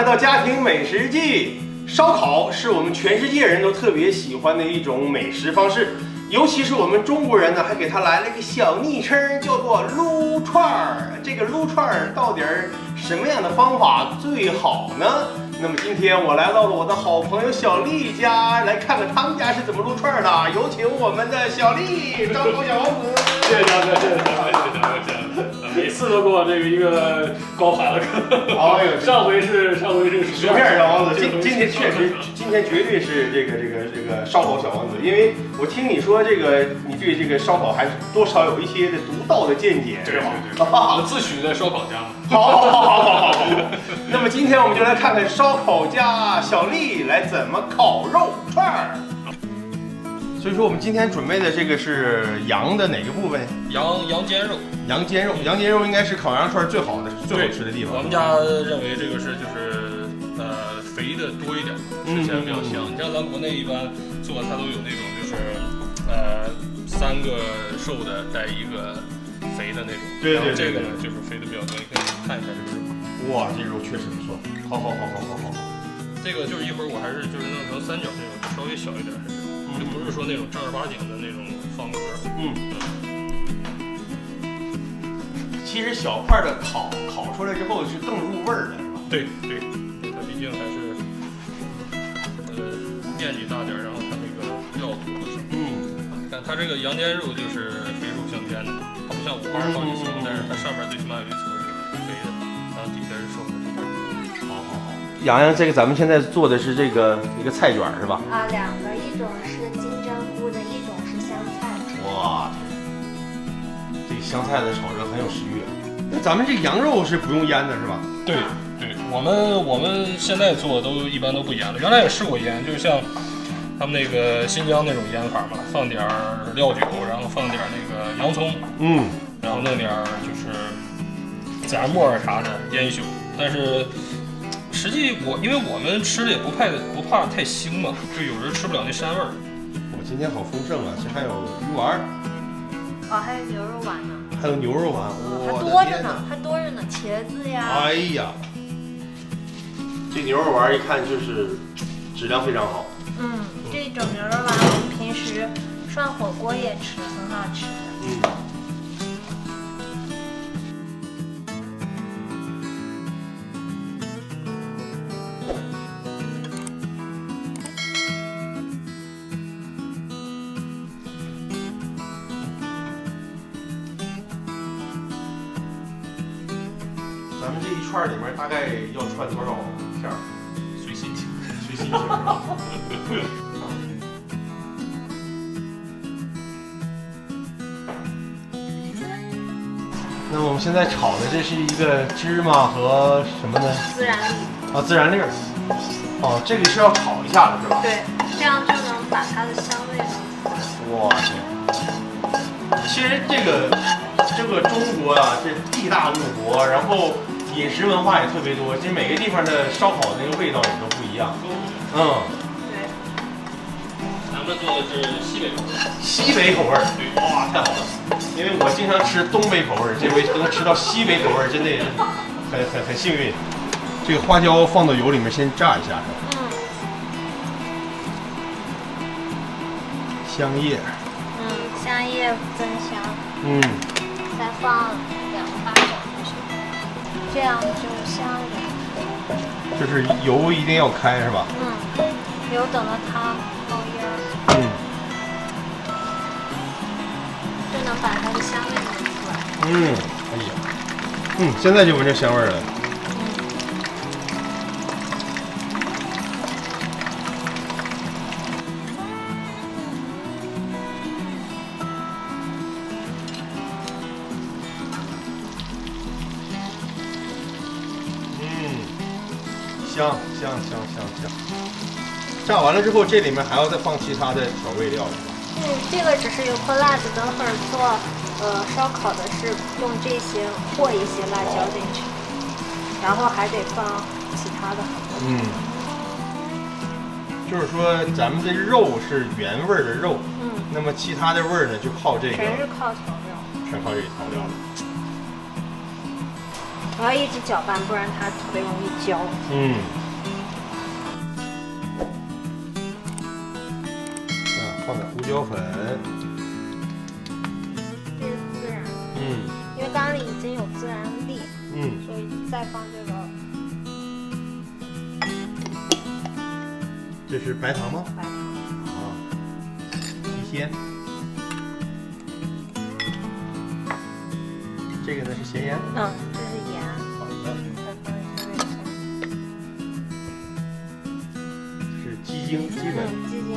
到家庭美食记。烧烤是我们全世界人都特别喜欢的一种美食方式，尤其是我们中国人呢，还给它来了一个小昵称，叫做撸串儿。这个撸串儿到底什么样的方法最好呢？那么今天我来到了我的好朋友小丽家，来看看他们家是怎么撸串的。有请我们的小丽，烧烤小王子。谢谢大哥，谢谢大哥，谢谢大哥。每次都给我这个一个高喊的歌。哎呦，上回是薯片小王子，今天确实，今天绝对是这个烧烤小王子，因为我听你说你对这个烧烤还是多少有一些的独到的见解，是吧？我自诩的烧烤家嘛。好。那么今天我们就来看看烧烤家小丽来怎么烤肉串儿。所以说我们今天准备的这个是羊的哪个部分？羊肩肉。羊肩肉应该是烤羊肉串最好吃的地方。我们家认为这个是肥的多一点，吃起来比较香。你像咱国内一般做，它都有那种3个瘦的带1个肥的那种。对。这个呢就是肥的比较多，你可以看一下这个肉。哇，这肉确实不错。好。这个就是一会儿我还是弄成三角那种，稍微小一点，就不是说那种正儿八经的那种方格。其实小块的烤出来之后是更入味儿的，是吧？对，它毕竟还是面积大点，然后它那个料多。但它这个羊肩肉就是肥瘦相间的，它不像五花烤就行，但是它上面最起码有一层是肥的，然后底下是瘦的。好。洋洋，这个咱们现在做的是一个菜卷是吧？啊，2个，一种是金针菇的，一种是香菜。哇，这个香菜的炒着很有食欲。那咱们这羊肉是不用腌的是吧？对，我们现在做一般都不腌了，原来也试过腌，就像他们那个新疆那种腌法嘛，放点料酒，然后放点那个洋葱，然后弄点就是孜然末啥的腌一宿。但是实际因为我们吃的也不怕太腥嘛，就有人吃不了那膻味儿。我今天好丰盛啊，这还有鱼丸，还有牛肉丸呢。还有牛肉丸，还多着呢，茄子呀。哎呀，这牛肉丸一看就是质量非常好。这种牛肉丸我们平时涮火锅也吃，很好吃的。咱们这一串里面大概要串多少片儿？随心情是吧？那么我们现在炒的这是一个芝麻和什么呢？孜然粒。孜然粒儿。这个是要炒一下的是吧？对，这样就能把它的香味弄出来。哇天！其实这个中国啊，这地大物博，然后饮食文化也特别多，其实每个地方的烧烤的那个味道也都不一样。对。咱们做的是西北口味。西北口味儿，对，哇，太好了！因为我经常吃东北口味儿，这回能吃到西北口味儿，真的也是很幸运。这个花椒放到油里面先炸一下，香叶，香叶增香，再放2个八角就行，这样就香一点。就是油一定要开是吧？油等到它冒烟，就能把它的香味弄出来。哎呀，现在就闻着香味儿了。香。炸完了之后，这里面还要再放其他的调味料是吧？这个只是油泼辣子，等会儿做烧烤的是用这些和一些辣椒进去，然后还得放其他的。就是说咱们的肉是原味的肉，那么其他的味儿呢就靠这个，全是靠调料，全靠这个调料了。然后一直搅拌，不然它特别容易焦。放点胡椒粉。这是孜然。因为缸里已经有孜然粒。所以再放这个。这是白糖吗？白糖。提鲜。这个呢是咸盐。这是盐。好的。再放一些味精。这是鸡精，鸡粉。鸡精。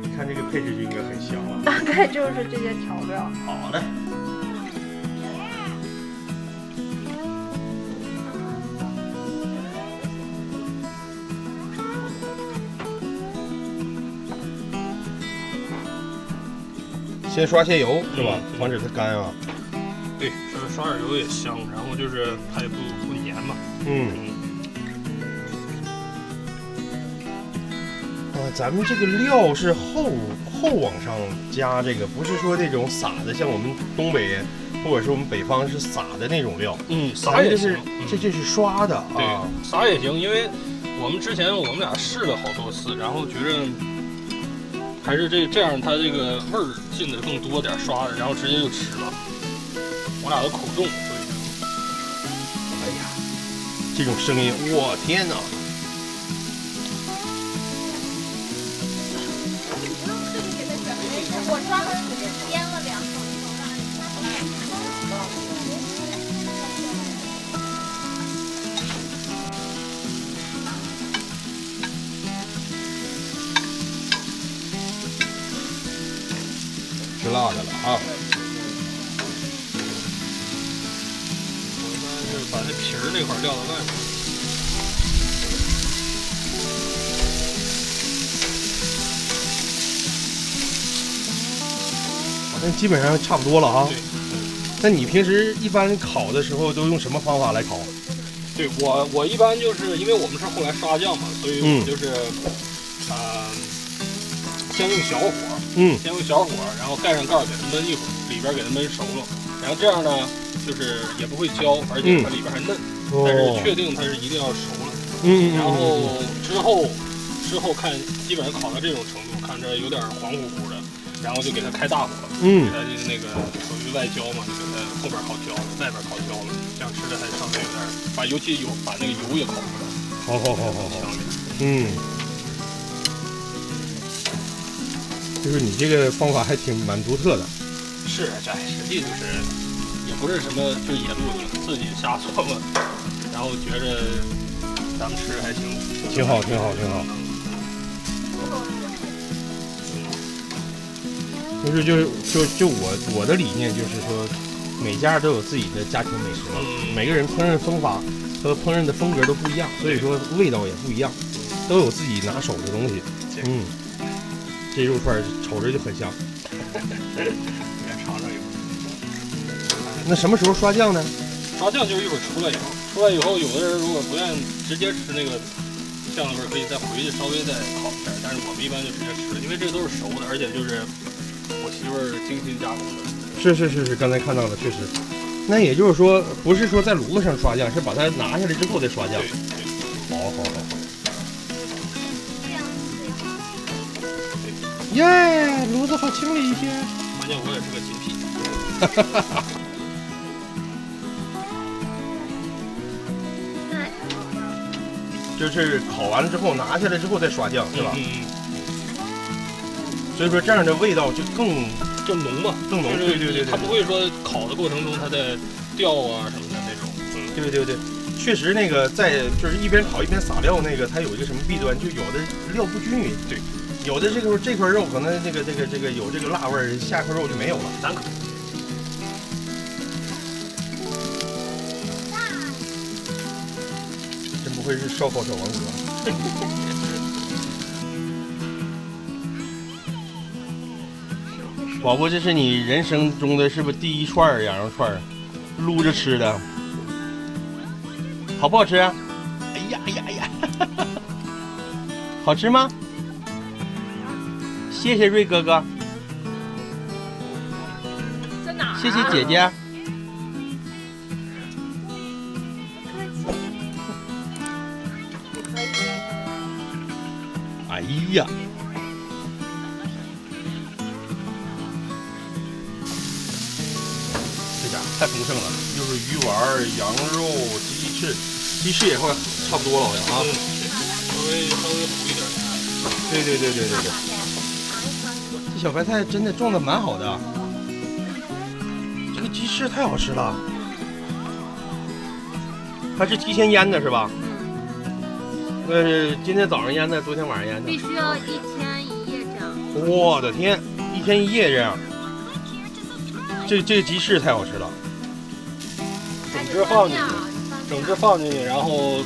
你看这个配置就应该很香了。大概就是这些调料。好的。先刷些油是吧？防止它干啊。对，刷点油也香，然后就是它也不粘嘛。咱们这个料是后往上加，这个不是说那种撒的，像我们东北或者是我们北方是撒的那种料。撒也行，这就是刷的啊。对，撒也行，因为我们之前我们俩试了好多次，然后觉着还是这样，它这个味儿进的更多点，刷的，然后直接就吃了。我俩都口重，所以就，哎呀，这种声音，我天哪！我抓的只是腌了2口。吃辣的了啊！我一般就是把那皮儿那块撂到外面。那基本上差不多了啊。对。那你平时一般烤的时候都用什么方法来烤？对我一般就是因为我们是后来刷酱嘛，所以我就是先用小火，先用小火，然后盖上盖儿给它焖一会儿，里边给它焖熟了，然后这样呢，就是也不会焦，而且它里边还嫩，但是确定它是一定要熟了。然后之后看，基本上烤到这种程度，看着有点黄乎乎的，然后就给它开大火，给它那个属于外焦嘛，就给它后边烤焦了，外边烤焦了，这样吃的还稍微有点尤其把那个油也烤出来。好，香点。就是你这个方法还蛮独特的。是，这实际就是也不是什么就野路子，自己瞎琢磨，然后觉着咱们吃还挺好。就我的理念就是说，每家都有自己的家庭美食嘛，每个人烹饪方法和烹饪的风格都不一样，所以说味道也不一样，都有自己拿手的东西。这肉串瞅着就很香。来尝尝一会儿。那什么时候刷酱呢？刷酱就是一会儿出来以后，有的人如果不愿意直接吃那个酱的味儿，可以再回去稍微再烤一下，但是我们一般就直接吃，因为这都是熟的，而且就是我媳妇儿精心加工的。是，刚才看到了，确实。那也就是说，不是说在炉子上刷酱，是把它拿下来之后再刷酱。对。好。耶，炉子好清理一些。发现我也是个洁癖。就是烤完了之后拿下来之后再刷酱，是吧？所以说这样的味道就更浓嘛，更浓。对。它不会说烤的过程中它在掉啊什么的那种。对，确实那个就是一边烤一边撒料那个，它有一个什么弊端，就有的料不均匀。对。有的这块肉可能这个有这个辣味儿，下块肉就没有了。咱可真不愧是烧烤小王哥。宝宝，这是你人生中的是不是第一串羊肉串，撸着吃的，好不好吃啊？哎呀，好吃吗？谢谢瑞哥哥。在哪儿？谢谢姐姐。哎呀！这家伙太丰盛了，又是鱼丸、羊肉、鸡翅，鸡翅也快差不多了，好像啊。稍微补一点。对。这小白菜真的种的蛮好的，这个鸡翅太好吃了。它是提前腌的是吧？今天早上腌的，昨天晚上腌的。必须要1天1夜这样。我的天，1天1夜这样。这个鸡翅太好吃了。整只放进去，然后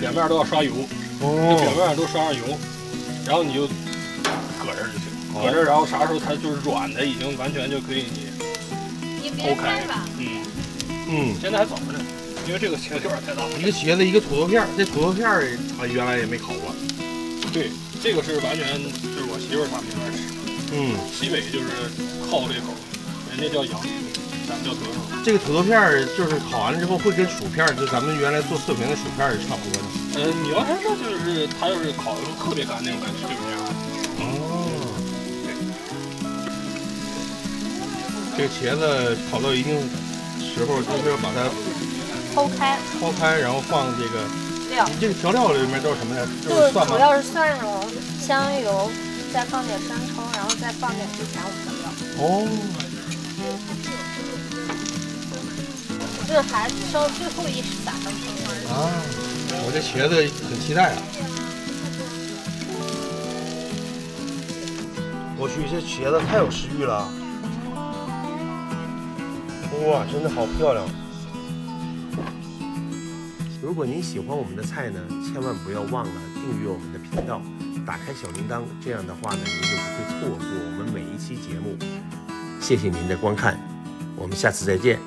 两面都要刷油，表面上都刷上油，然后你就搁这儿就行，搁这儿，然后啥时候它就是软的，已经完全就可以你剖开。现在还早着呢。因为这个茄子有点太大了，一个茄子一个土豆片，这土豆片原来也没烤过。对，这个是完全就是我媳妇他们那边吃的。西北就是靠这口，人家叫羊，咱们叫德胜。这个土豆片就是烤完了之后会跟薯片，就咱们原来做测评的薯片是差不多的。你要是说就是它要是烤的特别干那种感觉就是这样。对。这个茄子烤到一定时候就是要把它剖开，然后放这个料。你这个调料里面都是什么呢？就是主要是蒜蓉、香油，再放点生抽，然后再放点之前我们的料。这还稍最后一撒上葱花。我这茄子很期待啊！我去，这茄子太有食欲了！哇，真的好漂亮！如果您喜欢我们的菜呢，千万不要忘了订阅我们的频道，打开小铃铛，这样的话呢，您就不会错过我们每一期节目。谢谢您的观看，我们下次再见。